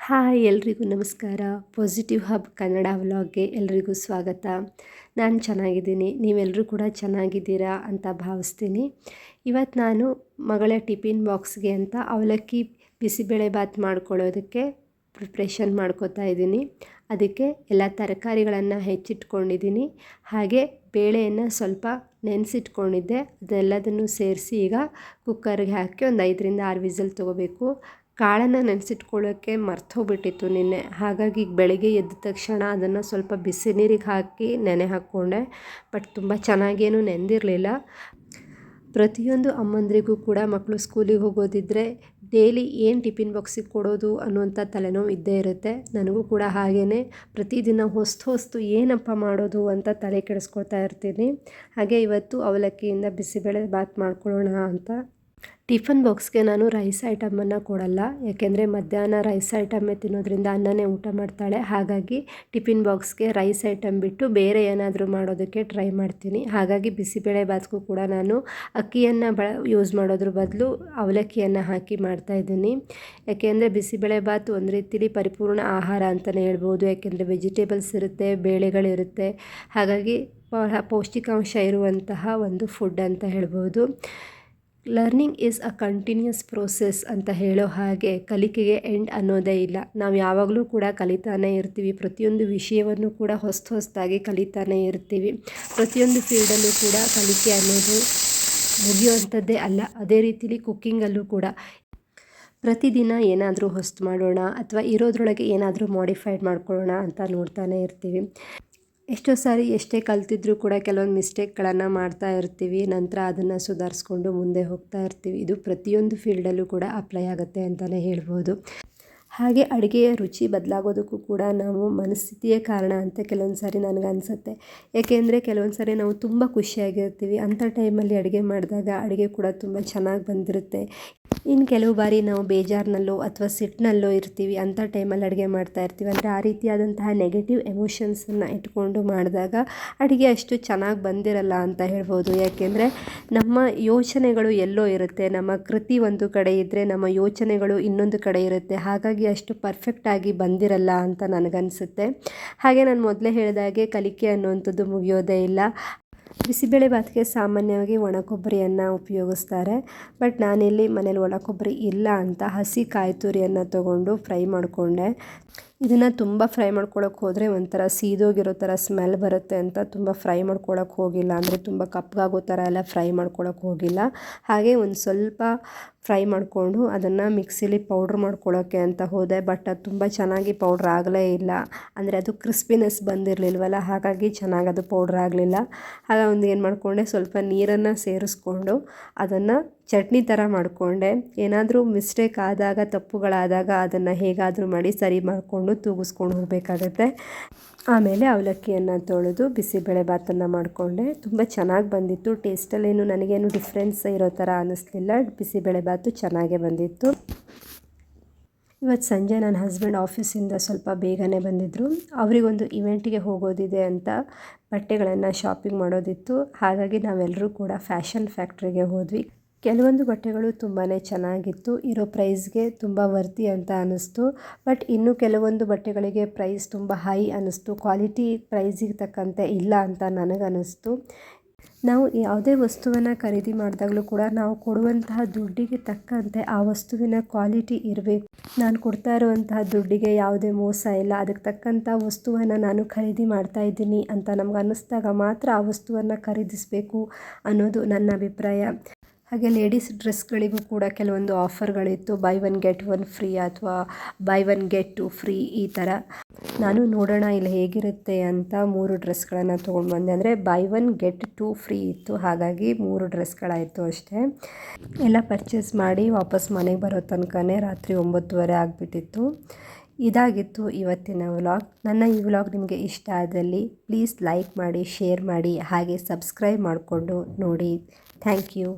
Hi ಎಲ್ರಿಗೂ ನಮಸ್ಕಾರ. Positive hub Kannada ವ್ಲಾಗ್ಗೆ ಎಲ್ರಿಗೂ ಸ್ವಾಗತ. ನಾನು ಚೆನ್ನಾಗಿದ್ದೀನಿ, ನೀವೆಲ್ಲರೂ ಕೂಡ ಚೆನ್ನಾಗಿದ್ದೀರಾ ಅಂತ ಭಾವಿಸ್ತೀನಿ. ಇವತ್ತು ನಾನು ಮಗಳ ಟಿಫಿನ್ ಬಾಕ್ಸ್ಗೆ ಅಂತ ಅವಲಕ್ಕಿ ಬಿಸಿಬೇಳೆ ಬಾತ್ ಮಾಡ್ಕೊಳ್ಳೋದಕ್ಕೆ ಪ್ರಿಪ್ರೇಷನ್ ಮಾಡ್ಕೋತಾ ಇದ್ದೀನಿ. ಅದಕ್ಕೆ ಎಲ್ಲ ತರಕಾರಿಗಳನ್ನು ಹೆಚ್ಚಿಟ್ಕೊಂಡಿದ್ದೀನಿ, ಹಾಗೆ ಬೇಳೆಯನ್ನು ಸ್ವಲ್ಪ ನೆನೆಸಿಟ್ಕೊಂಡಿದ್ದೆ. ಅದೆಲ್ಲದನ್ನು ಸೇರಿಸಿ ಈಗ ಕುಕ್ಕರ್ಗೆ ಹಾಕಿ ಒಂದು 5-6 ವಿಸಲ್ ತೊಗೋಬೇಕು. ಕಾಳನ್ನು ನೆನೆಸಿಟ್ಕೊಳ್ಳೋಕ್ಕೆ ಮರ್ತೋಗ್ಬಿಟ್ಟಿತ್ತು ನಿನ್ನೆ, ಹಾಗಾಗಿ ಈಗ ಬೆಳಗ್ಗೆ ಎದ್ದ ತಕ್ಷಣ ಅದನ್ನು ಸ್ವಲ್ಪ ಬಿಸಿ ನೀರಿಗೆ ಹಾಕಿ ನೆನೆ ಹಾಕ್ಕೊಂಡೆ. ಬಟ್ ತುಂಬ ಚೆನ್ನಾಗೇನು ನೆಂದಿರಲಿಲ್ಲ. ಪ್ರತಿಯೊಂದು ಅಮ್ಮಂದ್ರಿಗೂ ಕೂಡ ಮಕ್ಕಳು ಸ್ಕೂಲಿಗೆ ಹೋಗೋದಿದ್ದರೆ ಡೈಲಿ ಏನು ಟಿಫಿನ್ ಬಾಕ್ಸಿಗೆ ಕೊಡೋದು ಅನ್ನುವಂಥ ತಲೆನೋವು ಇದ್ದೇ ಇರುತ್ತೆ. ನನಗೂ ಕೂಡ ಹಾಗೇ ಪ್ರತಿದಿನ ಹೊಸ್ತು ಏನಪ್ಪ ಮಾಡೋದು ಅಂತ ತಲೆ ಕೆಡಿಸ್ಕೊಳ್ತಾ ಇರ್ತೀನಿ. ಹಾಗೆ ಇವತ್ತು ಅವಲಕ್ಕಿಯಿಂದ ಬಿಸಿಬೇಳೆ ಬಾತ್ ಮಾಡ್ಕೊಳ್ಳೋಣ ಅಂತ. ಟಿಫನ್ ಬಾಕ್ಸ್ಗೆ ನಾನು ರೈಸ್ ಐಟಮನ್ನು ಕೊಡಲ್ಲ, ಯಾಕೆಂದರೆ ಮಧ್ಯಾಹ್ನ ರೈಸ್ ಐಟಮ್ಮೇ ತಿನ್ನೋದ್ರಿಂದ ಅನ್ನನೇ ಊಟ ಮಾಡ್ತಾಳೆ. ಹಾಗಾಗಿ ಟಿಫಿನ್ ಬಾಕ್ಸ್ಗೆ ರೈಸ್ ಐಟಮ್ ಬಿಟ್ಟು ಬೇರೆ ಏನಾದರೂ ಮಾಡೋದಕ್ಕೆ ಟ್ರೈ ಮಾಡ್ತೀನಿ. ಹಾಗಾಗಿ ಬಿಸಿಬೇಳೆ ಬಾತ್ಗೂ ಕೂಡ ನಾನು ಅಕ್ಕಿಯನ್ನು ಯೂಸ್ ಮಾಡೋದ್ರ ಬದಲು ಅವಲಕ್ಕಿಯನ್ನು ಹಾಕಿ ಮಾಡ್ತಾಯಿದ್ದೀನಿ. ಯಾಕೆಂದರೆ ಬಿಸಿಬೇಳೆ ಬಾತ್ ಒಂದು ರೀತಿಲಿ ಪರಿಪೂರ್ಣ ಆಹಾರ ಅಂತಲೇ ಹೇಳ್ಬೋದು. ಯಾಕೆಂದರೆ ವೆಜಿಟೇಬಲ್ಸ್ ಇರುತ್ತೆ, ಬೇಳೆಗಳಿರುತ್ತೆ, ಹಾಗಾಗಿ ಪೌಷ್ಟಿಕಾಂಶ ಇರುವಂತಹ ಒಂದು ಫುಡ್ ಅಂತ ಹೇಳ್ಬೋದು. Learning is a continuous process ಅಂತ ಹೇಳೋ ಹಾಗೆ ಕಲಿಕೆಗೆ ಎಂಡ್ ಅನ್ನೋದೇ ಇಲ್ಲ. ನಾವು ಯಾವಾಗಲೂ ಕೂಡ ಕಲಿತಾನೇ ಇರ್ತೀವಿ. ಪ್ರತಿಯೊಂದು ವಿಷಯವನ್ನು ಕೂಡ ಹೊಸದಾಗಿ ಕಲಿತಾನೇ ಇರ್ತೀವಿ. ಪ್ರತಿಯೊಂದು ಫೀಲ್ಡಲ್ಲೂ ಕೂಡ ಕಲಿಕೆ ಅನ್ನೋದು ಮುಗಿಯುವಂಥದ್ದೇ ಅಲ್ಲ. ಅದೇ ರೀತಿಲಿ ಕುಕ್ಕಿಂಗಲ್ಲೂ ಕೂಡ ಪ್ರತಿದಿನ ಏನಾದರೂ ಹೊಸ್ತು ಮಾಡೋಣ ಅಥವಾ ಇರೋದ್ರೊಳಗೆ ಏನಾದರೂ ಮಾಡಿಫೈಡ್ ಮಾಡ್ಕೊಳ್ಳೋಣ ಅಂತ ನೋಡ್ತಾನೆ ಇರ್ತೀವಿ. ಎಷ್ಟೋ ಸಾರಿ ಎಷ್ಟೇ ಕಲ್ತಿದ್ರೂ ಕೂಡ ಕೆಲವೊಂದು ಮಿಸ್ಟೇಕ್ಗಳನ್ನು ಮಾಡ್ತಾ ಇರ್ತೀವಿ. ನಂತರ ಅದನ್ನು ಸುಧಾರಿಸ್ಕೊಂಡು ಮುಂದೆ ಹೋಗ್ತಾ ಇರ್ತೀವಿ. ಇದು ಪ್ರತಿಯೊಂದು ಫೀಲ್ಡಲ್ಲೂ ಕೂಡ ಅಪ್ಲೈ ಆಗುತ್ತೆ ಅಂತಲೇ ಹೇಳ್ಬೋದು. ಹಾಗೆ ಅಡುಗೆಯ ರುಚಿ ಬದಲಾಗೋದಕ್ಕೂ ಕೂಡ ನಾವು ಮನಸ್ಥಿತಿಯೇ ಕಾರಣ ಅಂತ ಕೆಲವೊಂದು ಸಾರಿ ನನಗನ್ಸುತ್ತೆ. ಏಕೆಂದರೆ ಕೆಲವೊಂದು ಸಾರಿ ನಾವು ತುಂಬ ಖುಷಿಯಾಗಿರ್ತೀವಿ, ಅಂಥ ಟೈಮಲ್ಲಿ ಅಡುಗೆ ಮಾಡಿದಾಗ ಅಡುಗೆ ಕೂಡ ತುಂಬ ಚೆನ್ನಾಗಿ ಬಂದಿರುತ್ತೆ. ಇನ್ನು ಕೆಲವು ಬಾರಿ ನಾವು ಬೇಜಾರಿನಲ್ಲೋ ಅಥವಾ ಸಿಟ್ಟಿನಲ್ಲೋ ಇರ್ತೀವಿ, ಅಂಥ ಟೈಮಲ್ಲಿ ಅಡುಗೆ ಮಾಡ್ತಾ ಇರ್ತೀವಿ. ಅಂದರೆ ಆ ರೀತಿಯಾದಂತಹ ನೆಗೆಟಿವ್ ಎಮೋಷನ್ಸನ್ನು ಇಟ್ಕೊಂಡು ಮಾಡಿದಾಗ ಅಡುಗೆ ಅಷ್ಟು ಚೆನ್ನಾಗಿ ಬಂದಿರಲ್ಲ ಅಂತ ಹೇಳ್ಬೋದು. ಯಾಕೆಂದರೆ ನಮ್ಮ ಯೋಚನೆಗಳು ಎಲ್ಲೋ ಇರುತ್ತೆ, ನಮ್ಮ ಕೃತಿ ಒಂದು ಕಡೆ ಇದ್ದರೆ ನಮ್ಮ ಯೋಚನೆಗಳು ಇನ್ನೊಂದು ಕಡೆ ಇರುತ್ತೆ. ಹಾಗಾಗಿ ಅಷ್ಟು ಪರ್ಫೆಕ್ಟಾಗಿ ಬಂದಿರಲ್ಲ ಅಂತ ನನಗನ್ಸುತ್ತೆ. ಹಾಗೆ ನಾನು ಮೊದಲೇ ಹೇಳಿದಾಗೆ ಕಲಿಕೆ ಅನ್ನುವಂಥದ್ದು ಮುಗಿಯೋದೇ ಇಲ್ಲ. ಬಿಸಿಬೇಳೆ ಬಾತ್ಗೆ ಸಾಮಾನ್ಯವಾಗಿ ಒಣ ಕೊಬ್ಬರಿಯನ್ನು ಉಪಯೋಗಿಸ್ತಾರೆ. ಬಟ್ ನಾನಿಲ್ಲಿ ಮನೇಲಿ ಒಣ ಕೊಬ್ಬರಿ ಇಲ್ಲ ಅಂತ ಹಸಿ ಕಾಯಿ ತುರಿಯನ್ನು ತೊಗೊಂಡು ಫ್ರೈ ಮಾಡಿಕೊಂಡೆ. ಇದನ್ನು ತುಂಬ ಫ್ರೈ ಮಾಡ್ಕೊಳ್ಳೋಕೆ ಹೋದರೆ ಒಂಥರ ಸೀದೋಗಿರೋ ಥರ ಸ್ಮೆಲ್ ಬರುತ್ತೆ ಅಂತ ತುಂಬ ಫ್ರೈ ಮಾಡ್ಕೊಳ್ಳೋಕೆ ಹೋಗಿಲ್ಲ. ಅಂದರೆ ತುಂಬ ಕಪ್ಪಗಾಗೋ ಥರ ಎಲ್ಲ ಫ್ರೈ ಮಾಡ್ಕೊಳ್ಳೋಕೆ ಹೋಗಿಲ್ಲ. ಹಾಗೆ ಒಂದು ಸ್ವಲ್ಪ ಫ್ರೈ ಮಾಡಿಕೊಂಡು ಅದನ್ನು ಮಿಕ್ಸಿಲಿ ಪೌಡ್ರ್ ಮಾಡ್ಕೊಳ್ಳೋಕ್ಕೆ ಅಂತ ಹೋದೆ. ಬಟ್ ಅದು ತುಂಬ ಚೆನ್ನಾಗಿ ಪೌಡ್ರ್ ಆಗಲೇ ಇಲ್ಲ. ಅಂದರೆ ಅದು ಕ್ರಿಸ್ಪಿನೆಸ್ ಬಂದಿರಲಿಲ್ವಲ್ಲ, ಹಾಗಾಗಿ ಚೆನ್ನಾಗಿ ಅದು ಪೌಡ್ರ್ ಆಗಲಿಲ್ಲ. ಆಗ ಒಂದು ಏನು ಮಾಡಿಕೊಂಡೆ, ಸ್ವಲ್ಪ ನೀರನ್ನು ಸೇರಿಸ್ಕೊಂಡು ಅದನ್ನು ಚಟ್ನಿ ಥರ ಮಾಡಿಕೊಂಡೆ. ಏನಾದರೂ ಮಿಸ್ಟೇಕ್ ಆದಾಗ, ತಪ್ಪುಗಳಾದಾಗ ಅದನ್ನು ಹೇಗಾದರೂ ಮಾಡಿ ಸರಿ ಮಾಡಿಕೊಂಡು ತೂಗಿಸ್ಕೊಂಡು ಹೋಗಬೇಕಾಗತ್ತೆ. ಆಮೇಲೆ ಅವಲಕ್ಕಿಯನ್ನು ತೊಳೆದು ಬಿಸಿಬೇಳೆ ಬಾತನ್ನು ಮಾಡಿಕೊಂಡೆ. ತುಂಬ ಚೆನ್ನಾಗಿ ಬಂದಿತ್ತು. ಟೇಸ್ಟಲ್ಲೇನು ನನಗೇನು ಡಿಫ್ರೆನ್ಸ್ ಇರೋ ಥರ ಅನ್ನಿಸ್ಲಿಲ್ಲ. ಬಿಸಿಬೇಳೆ ಬಾತು ಚೆನ್ನಾಗೇ ಬಂದಿತ್ತು. ಇವತ್ತು ಸಂಜೆ ನನ್ನ ಹಸ್ಬೆಂಡ್ ಆಫೀಸಿಂದ ಸ್ವಲ್ಪ ಬೇಗನೆ ಬಂದಿದ್ದರು. ಅವರಿಗೊಂದು ಇವೆಂಟಿಗೆ ಹೋಗೋದಿದೆ ಅಂತ ಬಟ್ಟೆಗಳನ್ನು ಶಾಪಿಂಗ್ ಮಾಡೋದಿತ್ತು. ಹಾಗಾಗಿ ನಾವೆಲ್ಲರೂ ಕೂಡ ಫ್ಯಾಷನ್ ಫ್ಯಾಕ್ಟ್ರಿಗೆ ಹೋದ್ವಿ. ಕೆಲವೊಂದು ಬಟ್ಟೆಗಳು ತುಂಬಾ ಚೆನ್ನಾಗಿತ್ತು, ಇರೋ ಪ್ರೈಸ್ಗೆ ತುಂಬ ವರ್ತಿ ಅಂತ ಅನ್ನಿಸ್ತು. ಬಟ್ ಇನ್ನು ಕೆಲವೊಂದು ಬಟ್ಟೆಗಳಿಗೆ ಪ್ರೈಸ್ ತುಂಬ ಹೈ ಅನ್ನಿಸ್ತು. ಕ್ವಾಲಿಟಿ ಪ್ರೈಸಿಗೆ ತಕ್ಕಂತೆ ಇಲ್ಲ ಅಂತ ನನಗನ್ನಿಸ್ತು. ನಾವು ಯಾವುದೇ ವಸ್ತುವನ್ನು ಖರೀದಿ ಮಾಡಿದಾಗಲೂ ಕೂಡ ನಾವು ಕೊಡುವಂತಹ ದುಡ್ಡಿಗೆ ತಕ್ಕಂತೆ ಆ ವಸ್ತುವಿನ ಕ್ವಾಲಿಟಿ ಇರಬೇಕು. ನಾನು ಕೊಡ್ತಾ ಇರುವಂತಹ ದುಡ್ಡಿಗೆ ಯಾವುದೇ ಮೋಸ ಇಲ್ಲ, ಅದಕ್ಕೆ ತಕ್ಕಂಥ ವಸ್ತುವನ್ನು ನಾನು ಖರೀದಿ ಮಾಡ್ತಾ ಇದ್ದೀನಿ ಅಂತ ನಮ್ಗೆ ಅನ್ನಿಸ್ದಾಗ ಮಾತ್ರ ಆ ವಸ್ತುವನ್ನು ಖರೀದಿಸಬೇಕು ಅನ್ನೋದು ನನ್ನ ಅಭಿಪ್ರಾಯ. ಹಾಗೆ ಲೇಡೀಸ್ ಡ್ರೆಸ್ಗಳಿಗೂ ಕೂಡ ಕೆಲವೊಂದು ಆಫರ್ಗಳಿತ್ತು. ಬೈ 1 get 1 ಫ್ರೀ ಅಥವಾ ಬೈ 1 get 2 ಫ್ರೀ ಈ ಥರ. ನಾನು ನೋಡೋಣ ಇಲ್ಲಿ ಹೇಗಿರುತ್ತೆ ಅಂತ 3 ಡ್ರೆಸ್ಗಳನ್ನು ತೊಗೊಂಡು ಬಂದೆ. ಅಂದರೆ ಬೈ 1 get 2 ಫ್ರೀ ಇತ್ತು, ಹಾಗಾಗಿ 3 ಡ್ರೆಸ್ಗಳಾಯಿತು ಅಷ್ಟೇ. ಎಲ್ಲ ಪರ್ಚೇಸ್ ಮಾಡಿ ವಾಪಸ್ ಮನೆಗೆ ಬರೋ ತನಕನೇ ರಾತ್ರಿ 9:30 ಆಗಿಬಿಟ್ಟಿತ್ತು. ಇದಾಗಿತ್ತು ಇವತ್ತಿನ ವ್ಲಾಗ್. ನನ್ನ ಈ ವ್ಲಾಗ್ ನಿಮಗೆ ಇಷ್ಟ ಆದಲ್ಲಿ ಪ್ಲೀಸ್ ಲೈಕ್ ಮಾಡಿ, ಶೇರ್ ಮಾಡಿ, ಹಾಗೆ ಸಬ್ಸ್ಕ್ರೈಬ್ ಮಾಡಿಕೊಂಡು ನೋಡಿ. Thank you.